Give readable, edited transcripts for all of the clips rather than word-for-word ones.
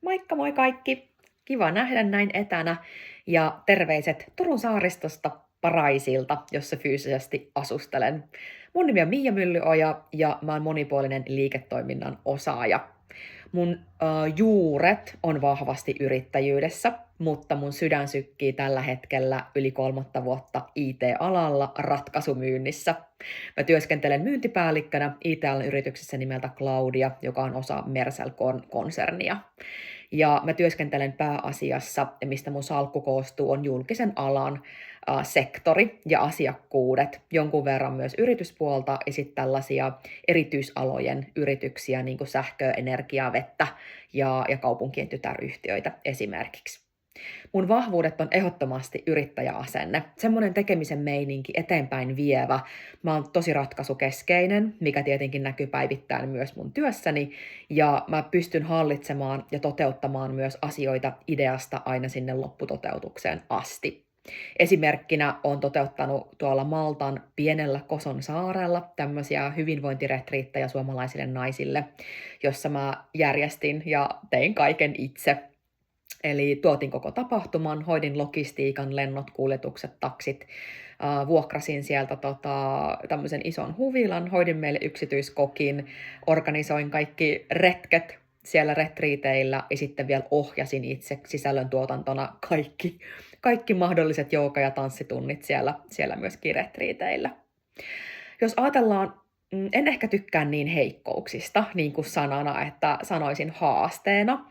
Moikka moi kaikki! Kiva nähdä näin etänä ja terveiset Turun saaristosta Paraisilta, jossa fyysisesti asustelen. Mun nimi on Miia Myllyoja ja mä oon monipuolinen liiketoiminnan osaaja. Mun juuret on vahvasti yrittäjyydessä, mutta mun sydän sykkii tällä hetkellä yli 3 vuotta IT-alalla ratkaisumyynnissä. Mä työskentelen myyntipäällikkönä IT-alan yrityksessä nimeltä Cloudia, joka on osa Mercell-konsernia. Ja mä työskentelen pääasiassa, mistä mun salkku koostuu, on julkisen alan sektori ja asiakkuudet, jonkun verran myös yrityspuolta ja sitten tällaisia erityisalojen yrityksiä, niin kuin sähköä, energiaa, vettä ja kaupunkien tytäryhtiöitä esimerkiksi. Mun vahvuudet on ehdottomasti yrittäjäasenne, semmoinen tekemisen meininki, eteenpäin vievä. Mä oon tosi ratkaisukeskeinen, mikä tietenkin näkyy päivittäin myös mun työssäni, ja mä pystyn hallitsemaan ja toteuttamaan myös asioita ideasta aina sinne lopputoteutukseen asti. Esimerkkinä olen toteuttanut tuolla Maltan pienellä Koson saarella tämmöisiä hyvinvointiretriittejä suomalaisille naisille, jossa mä järjestin ja tein kaiken itse. Eli tuotin koko tapahtuman, hoidin logistiikan, lennot, kuljetukset, taksit, vuokrasin sieltä tämmöisen ison huvilan, hoidin meille yksityiskokin, organisoin kaikki retket siellä retriiteillä ja sitten vielä ohjasin itse sisällöntuotantona kaikki mahdolliset jooga- ja tanssitunnit siellä myöskin retriiteillä. Jos ajatellaan, en ehkä tykkää niin heikkouksista, niin kuin sanana, että sanoisin haasteena,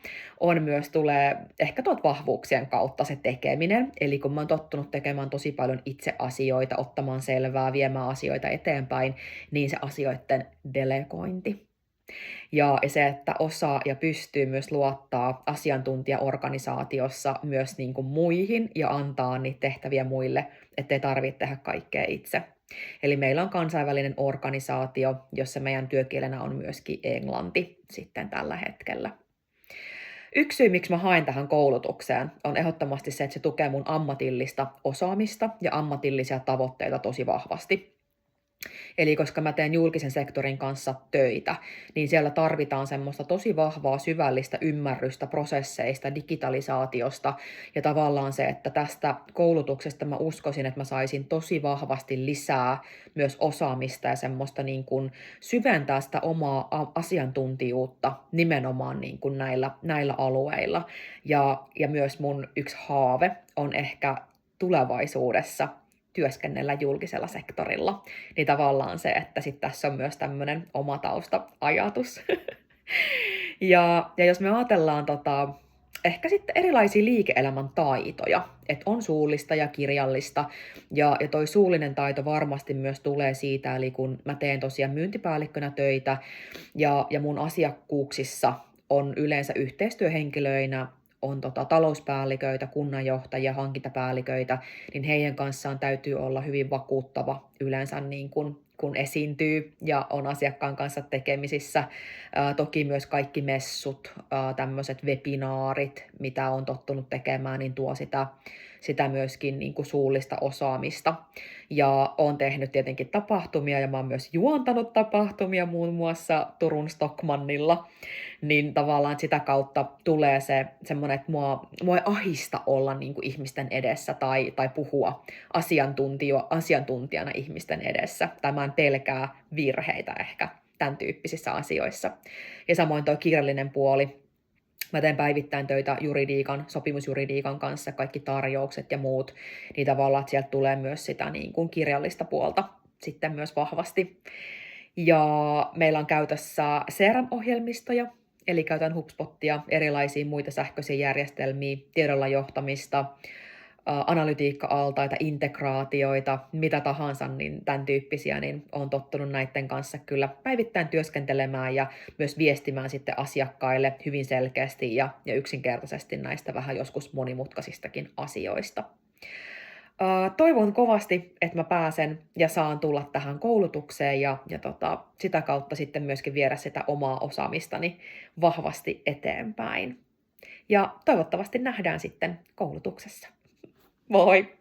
tulee ehkä tuot vahvuuksien kautta se tekeminen, eli kun mä oon tottunut tekemään tosi paljon itse asioita, ottamaan selvää, viemään asioita eteenpäin, niin se asioiden delegointi. Ja se, että osaa ja pystyy myös luottaa asiantuntijaorganisaatiossa myös niin kuin muihin ja antaa niitä tehtäviä muille, ettei tarvitse tehdä kaikkea itse. Eli meillä on kansainvälinen organisaatio, jossa meidän työkielenä on myöskin englanti sitten tällä hetkellä. Yksi syy, miksi mä haen tähän koulutukseen, on ehdottomasti se, että se tukee mun ammatillista osaamista ja ammatillisia tavoitteita tosi vahvasti. Eli koska mä teen julkisen sektorin kanssa töitä, niin siellä tarvitaan semmoista tosi vahvaa syvällistä ymmärrystä prosesseista, digitalisaatiosta ja tavallaan se, että tästä koulutuksesta mä uskoisin, että mä saisin tosi vahvasti lisää myös osaamista ja semmoista niin kuin syventää sitä omaa asiantuntijuutta nimenomaan niin kuin näillä alueilla. Ja myös mun yksi haave on ehkä tulevaisuudessa työskennellä julkisella sektorilla, niin tavallaan se, että sitten tässä on myös tämmöinen oma tausta-ajatus. ja jos me ajatellaan ehkä sitten erilaisia liike-elämän taitoja, että on suullista ja kirjallista, ja toi suullinen taito varmasti myös tulee siitä, eli kun mä teen tosiaan myyntipäällikkönä töitä, ja mun asiakkuuksissa on yleensä yhteistyöhenkilöinä on talouspäälliköitä, kunnanjohtajia, hankintapäälliköitä, niin heidän kanssaan täytyy olla hyvin vakuuttava yleensä niin kun esiintyy ja on asiakkaan kanssa tekemisissä. Toki myös kaikki messut, tämmöiset webinaarit, mitä on tottunut tekemään, niin tuo sitä myöskin niin kuin suullista osaamista. Ja olen tehnyt tietenkin tapahtumia ja mä oon myös juontanut tapahtumia muun muassa Turun Stockmannilla, niin tavallaan sitä kautta tulee se semmoinen, että mua ei ahista olla niin kuin ihmisten edessä tai puhua asiantuntijana ihmisten edessä. Tai mä en pelkää virheitä ehkä tämän tyyppisissä asioissa. Ja samoin tuo kirjallinen puoli. Mä teen päivittäin töitä sopimusjuridiikan kanssa, kaikki tarjoukset ja muut, niin tavallaan, että sieltä tulee myös sitä niin kuin kirjallista puolta sitten myös vahvasti. Ja meillä on käytössä CRM-ohjelmistoja, eli käytän HubSpotia, erilaisia muita sähköisiä järjestelmiä, tiedolla johtamista, analytiikka-altaita, integraatioita, mitä tahansa, niin tämän tyyppisiä, niin olen tottunut näiden kanssa kyllä päivittäin työskentelemään ja myös viestimään sitten asiakkaille hyvin selkeästi ja yksinkertaisesti näistä vähän joskus monimutkaisistakin asioista. Toivon kovasti, että mä pääsen ja saan tulla tähän koulutukseen ja sitä kautta sitten myöskin viedä sitä omaa osaamistani vahvasti eteenpäin. Ja toivottavasti nähdään sitten koulutuksessa. Moi!